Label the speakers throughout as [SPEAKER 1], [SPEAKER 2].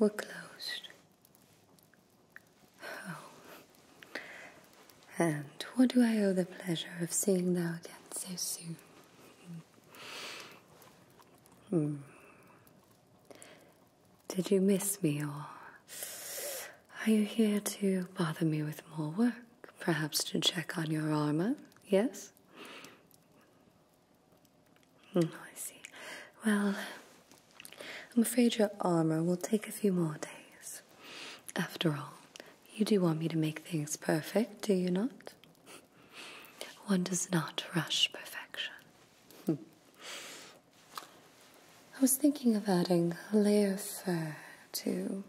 [SPEAKER 1] were closed. Oh. And what do I owe the pleasure of seeing thou again so soon? Did you miss me, or are you here to bother me with more work? Perhaps to check on your armor, yes? I see. Well, I'm afraid your armor will take a few more days. After all, you do want me to make things perfect, do you not? One does not rush perfection. I was thinking of adding a layer of fur to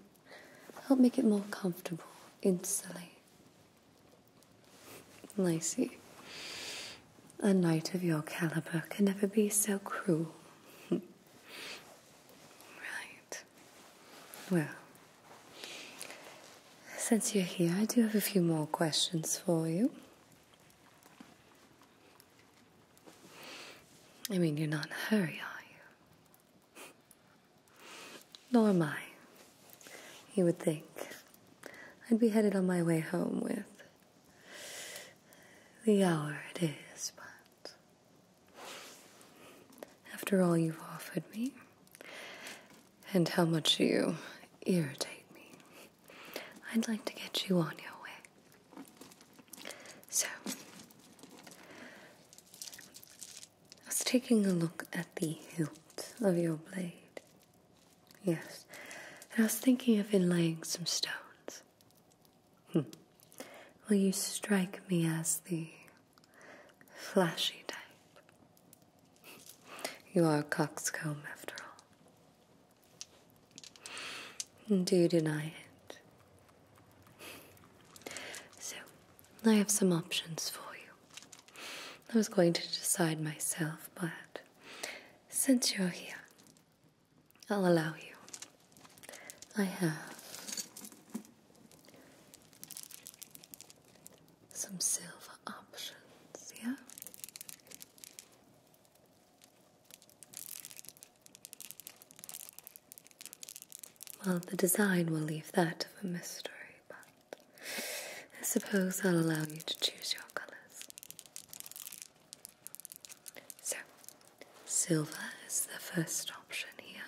[SPEAKER 1] help make it more comfortable, insulate. I see. A knight of your caliber can never be so cruel. Right. Well, since you're here, I do have a few more questions for you. I mean, you're not in a hurry, are you? Nor am I. You would think I'd be headed on my way home with the hour it is, but after all you've offered me, and how much you irritate me, I'd like to get you on your way. So, I was taking a look at the hilt of your blade. Yes, and I was thinking of inlaying some stones. Will you strike me as the flashy type? You are a coxcomb, after all. Do you deny it? So, I have some options for you. I was going to decide myself, but since you're here, I'll allow you. I have some silver options, yeah? Well, the design will leave that of a mystery, but I suppose I'll allow you to choose your colors. So, silver is the first option here.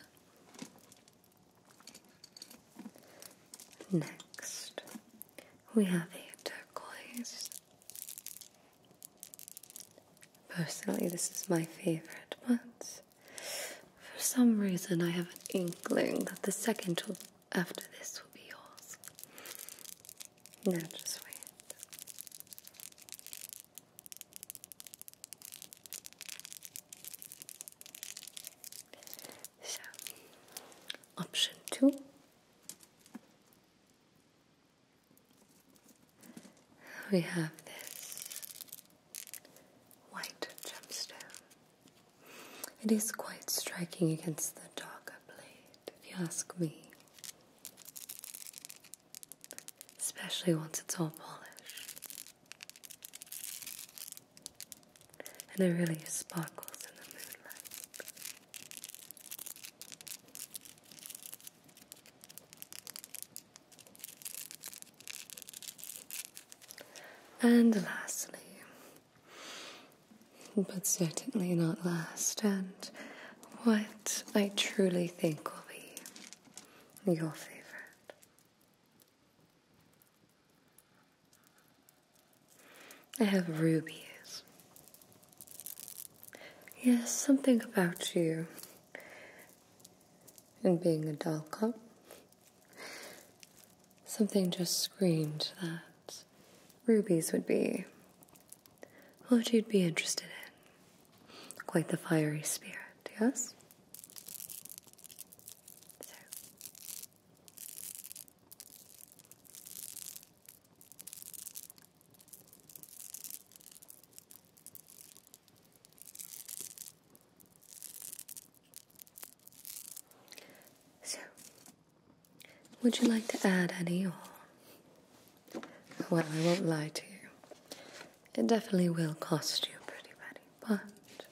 [SPEAKER 1] Next, we have a turquoise. Personally, this is my favorite, but for some reason I have an inkling that the second after this will be yours. Now just wait. So, option 2. We have this white gemstone. It is quite striking against the darker blade, if you ask me. Especially once it's all polished. And it really sparkles in the moonlight. And lastly, but certainly not last, and what I truly think will be your favorite. I have rubies. Yes, something about you and being a doll cop. Something just screamed that rubies would be what you'd be interested in. Quite the fiery spirit, yes? So, would you like to add any, or? Well, I won't lie to you. It definitely will cost you a pretty penny, but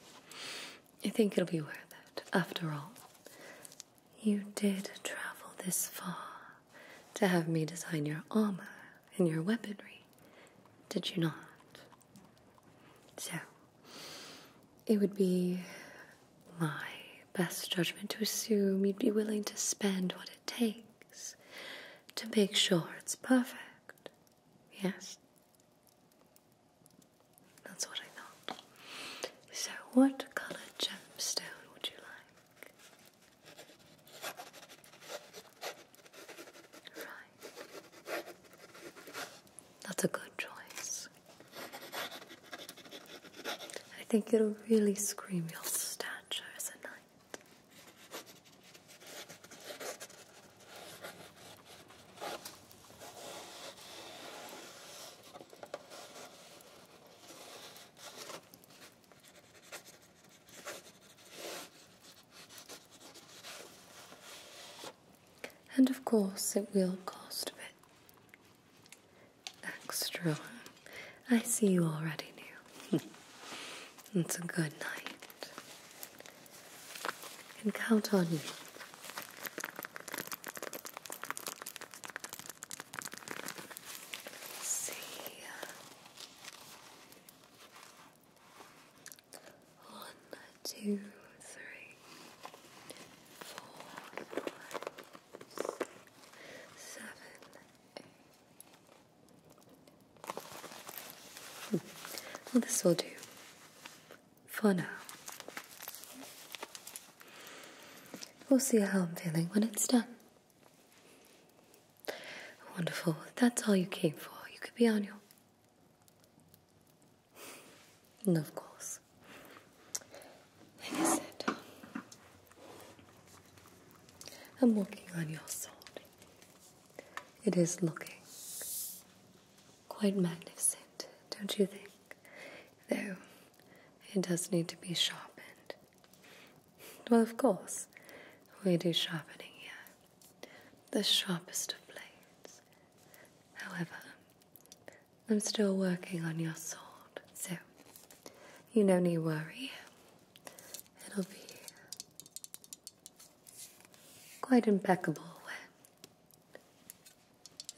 [SPEAKER 1] I think it'll be worth it. After all, you did travel this far to have me design your armor and your weaponry, did you not? So, it would be my best judgment to assume you'd be willing to spend what it takes to make sure it's perfect. Yes? That's what I thought. So, what color gemstone would you like? Right. That's a good choice. I think it'll really scream your stature as a knight. And of course, it will cost a bit extra. I see you already knew. It's a good night. I can count on you. Let's see. 1, 2, 3, 4, 5, 6, 7, 8. Well, this will do. For now. We'll see how I'm feeling when it's done. Wonderful. If that's all you came for, you could be on your... And of course. Like I said, I'm working on your sword. It is looking quite magnificent, don't you think? Though, it does need to be sharpened. Well, of course, we do sharpening here. The sharpest of blades. However, I'm still working on your sword, so you no need worry. It'll be quite impeccable when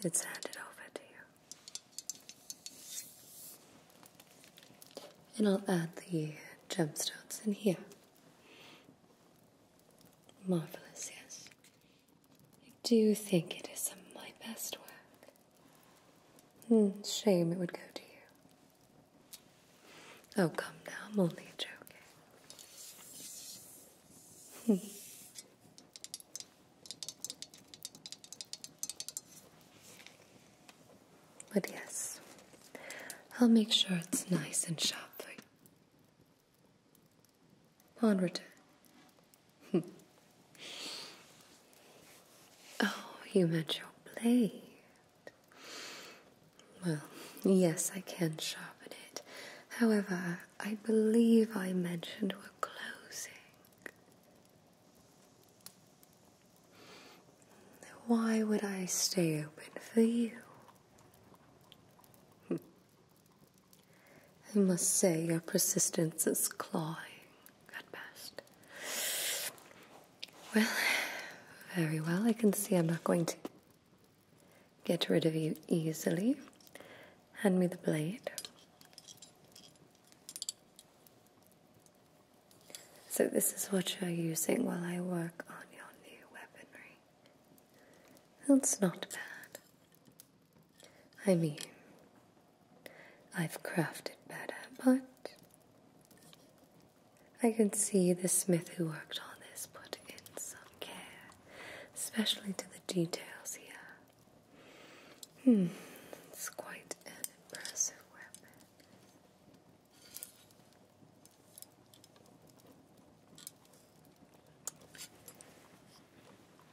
[SPEAKER 1] it's handed over to you. And I'll add the gemstones in here. Marvelous, yes. I do think it is some of my best work. Shame it would go to you. Oh, come now, I'm only joking. But yes, I'll make sure it's nice and sharp for you. On return. Oh, you meant your blade. Well, yes, I can sharpen it. However, I believe I mentioned we're closing. Why would I stay open for you? I must say your persistence is clawing at best. Well, very well. I can see I'm not going to get rid of you easily. Hand me the blade. So this is what you're using while I work on your new weaponry. That's not bad. I mean, I've crafted better, but I can see the smith who worked on this put in some care, especially to the details here. It's quite an impressive weapon.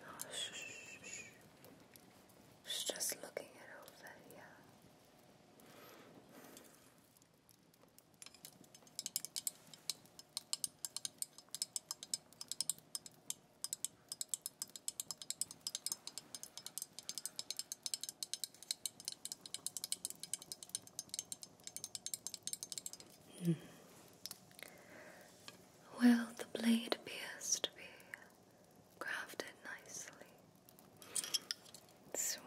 [SPEAKER 1] Oh, shh. Just looking it over, yeah. Well, the blade appears to be crafted nicely. Swell.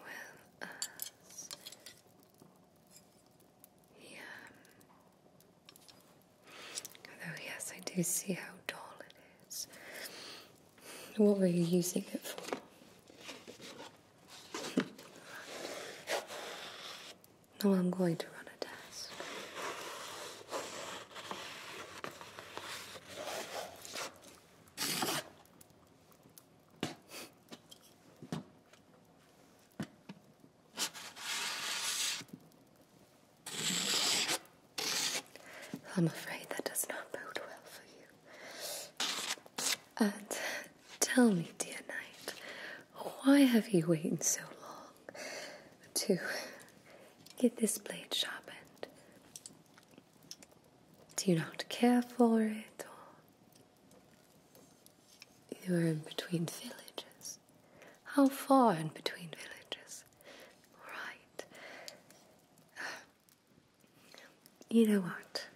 [SPEAKER 1] do see how dull it is. What were you using it for? Now I'm going to run a test. I'm afraid that does not bode well for you. And tell me, dear knight, why have you waited so long to get this blade sharpened? Do you not care for it, or you are in between villages? How far in between villages? Right. You know what?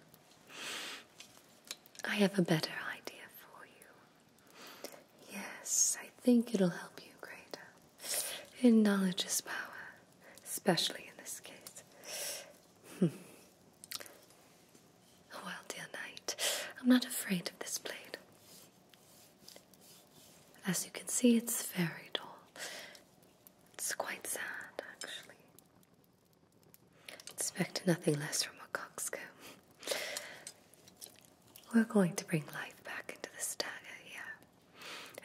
[SPEAKER 1] I have a better idea for you. Yes, I think it'll help you greater. And knowledge is power, especially in this case. Well, dear knight, I'm not afraid of this blade. As you can see, it's very dull. It's quite sad, actually. Expect nothing less from a coxcomb. We're going to bring life back into this dagger here,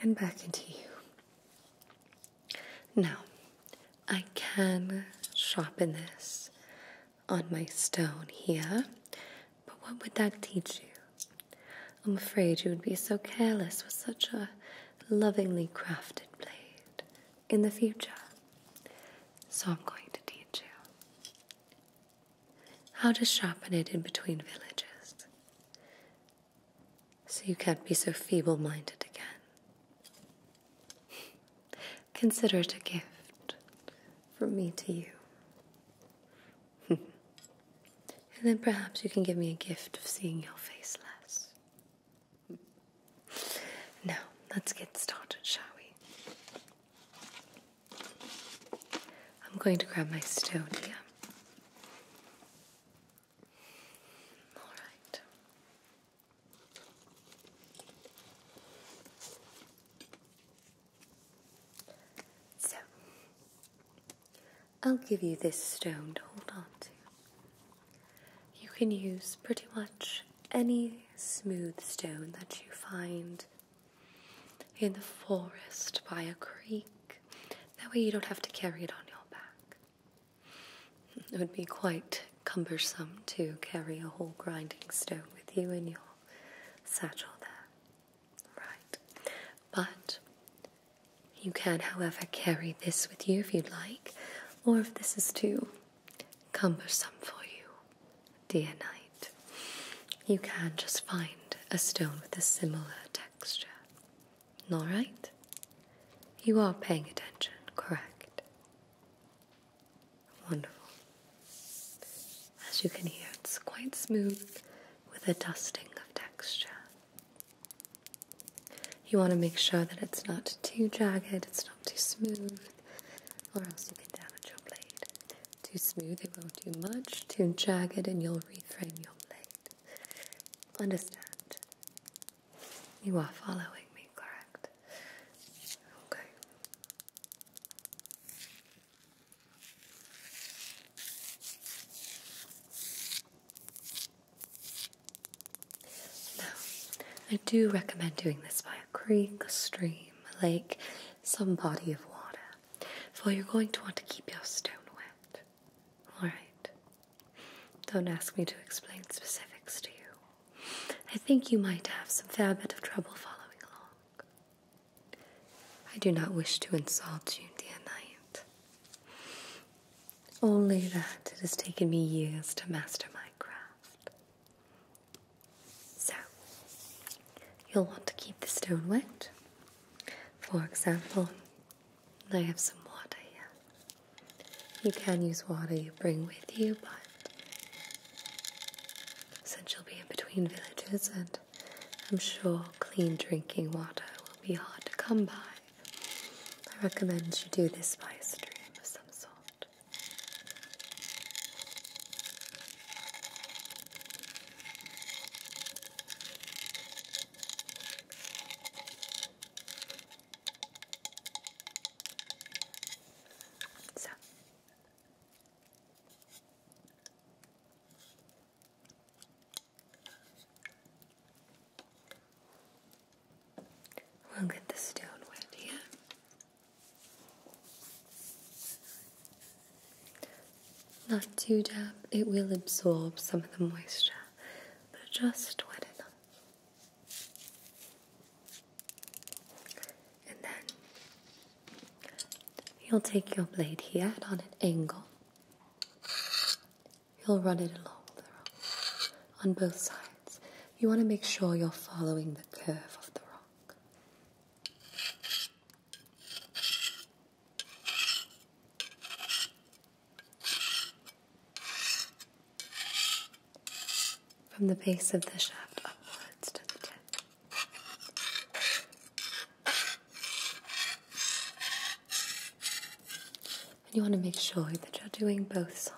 [SPEAKER 1] and back into you. Now, I can sharpen this on my stone here, but what would that teach you? I'm afraid you would be so careless with such a lovingly crafted blade in the future. So I'm going to teach you how to sharpen it in between villages, so you can't be so feeble-minded again. Consider it a gift from me to you. And then perhaps you can give me a gift of seeing your face less. Now, let's get started, shall we? I'm going to grab my stone here. I'll give you this stone to hold on to. You can use pretty much any smooth stone that you find in the forest by a creek. That way you don't have to carry it on your back. It would be quite cumbersome to carry a whole grinding stone with you in your satchel there. Right. But you can, however, carry this with you if you'd like. Or if this is too cumbersome for you, dear knight, you can just find a stone with a similar texture. All right? You are paying attention, correct? Wonderful. As you can hear, it's quite smooth with a dusting of texture. You want to make sure that it's not too jagged, it's not too smooth, or else you can damage your blade. Too smooth, it won't do much. Too jagged, and you'll reframe your blade. Understand? You are following me, correct? Okay. Now, I do recommend doing this by a creek, a stream, a lake, some body of water, for you're going to want to keep your stone wet. Alright. Don't ask me to explain specifics to you. I think you might have some fair bit of trouble following along. I do not wish to insult you, dear knight. Only that it has taken me years to master my craft. So, you'll want to keep the stone wet. For example, I have some water here. You can use water you bring with you, but since you'll be in between villages, and I'm sure clean drinking water will be hard to come by, I recommend you do this by a stream of some sort. Not too damp, it will absorb some of the moisture, but just wet enough. And then you'll take your blade here and on an angle. You'll run it along the rock on both sides. You want to make sure you're following the curve of the rock. From the base of the shaft upwards to the tip. And you want to make sure that you're doing both sides.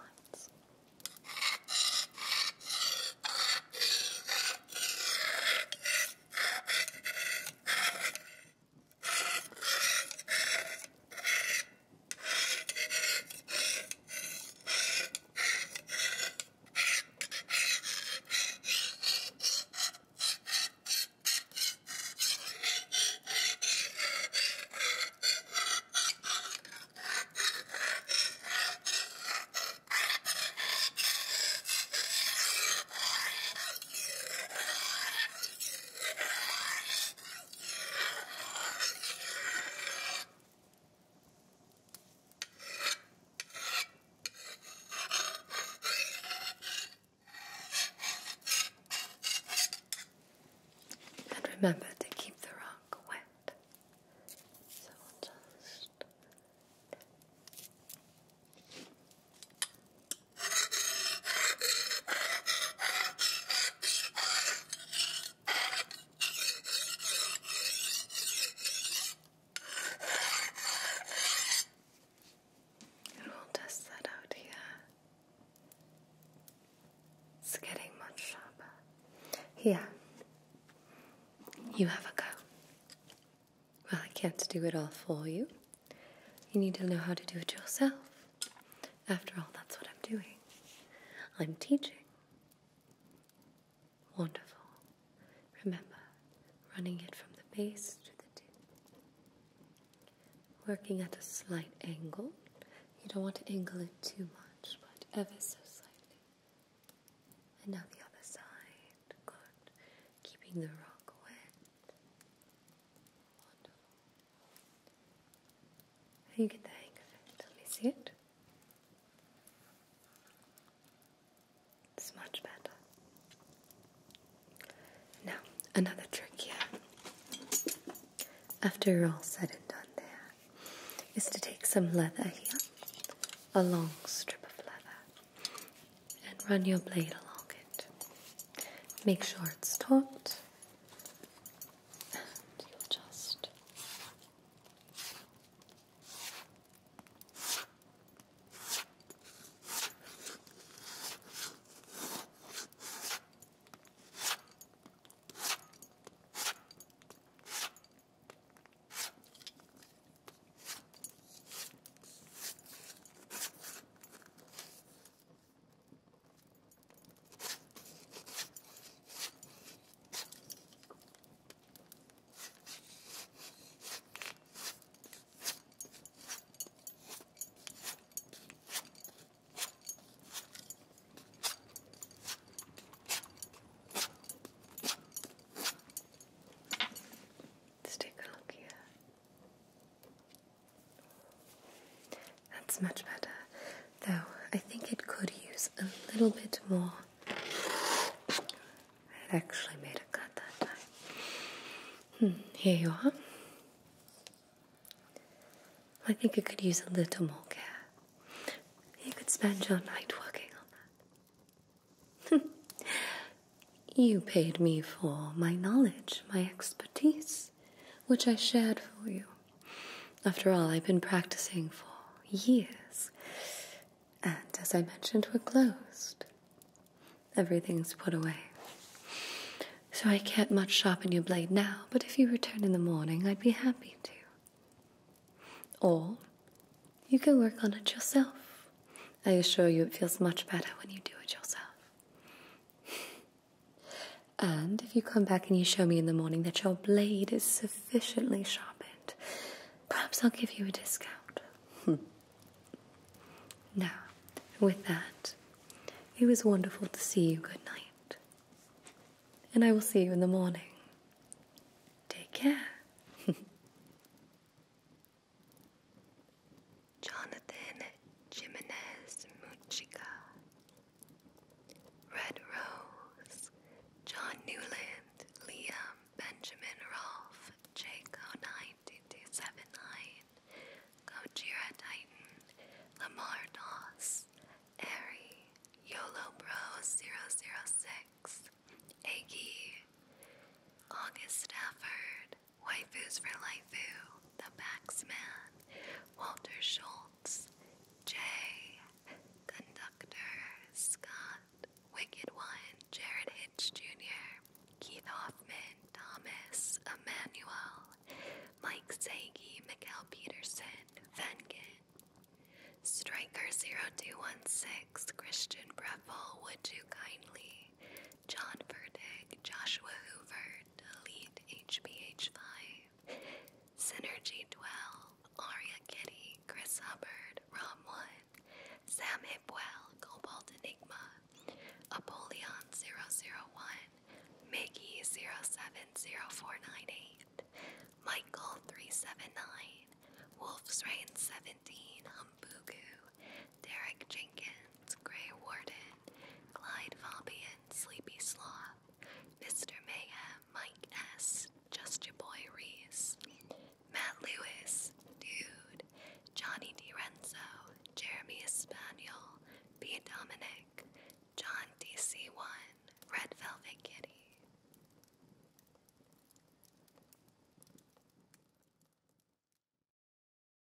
[SPEAKER 1] Remember to keep the rock wet. So we'll just... And we'll test that out here. It's getting much sharper. Here. You have a go. Well, I can't do it all for you. You need to know how to do it yourself. After all, that's what I'm doing. I'm teaching. Wonderful. Remember, running it from the base to the tip. Working at a slight angle. You don't want to angle it too much, but ever so slightly. And now the other side. Good. Keeping the rock. You get the hang of it. Let me see it. It's much better. Now, another trick here. After you're all said and done there, is to take some leather here, a long strip of leather, and run your blade along it. Make sure it's taut. Much better, though I think it could use a little bit more. It actually made a cut that time. Here you are. I think it could use a little more care. You could spend your night working on that. You paid me for my knowledge, my expertise, which I shared for you. After all, I've been practicing for years. And as I mentioned, we're closed. Everything's put away. So I can't much sharpen your blade now, but if you return in the morning, I'd be happy to. Or you can work on it yourself. I assure you it feels much better when you do it yourself. And if you come back and you show me in the morning that your blade is sufficiently sharpened, perhaps I'll give you a discount. Now, With that, it was wonderful to see you. Good night. And I will see you in the morning. Take care. Jonathan Jimenez Mujica. Red Rose. John Newland. Liam Benjamin Rolfe. Jaco 92279. Gojira Titan. Lamar Doss. Airy. YOLO Bro 006. Aggie. August Stafford. Waifus for Laifu. The Baxman. Walter Schultz. Jay. Conductor. Scott. Wicked One. Jared Hitch Jr. Keith Hoffman. Thomas. Emmanuel. Mike Sagi. Mikael Peterson. Vengen. Striker0216. Christian Breffel. Would You Kindly. John Verdig. Joshua Hoover. Delete HBH5. Synergy Dwell. Aria Kitty. Chris Hubbard. Rom1. Sam Hipwell. Cobalt Enigma. Apollyon001. Mickey 070498. Michael 379. Wolf's Reign 17. Humbugu. Derek Jenkins. Grey Warden. Clyde Fabian. Sleepy Sloth. Mr. Mayhem. Mike S. Just Your Boy Reese. Matt Lewis. Dude. Johnny DiRenzo. Jeremy Espaniel. B. Dominic.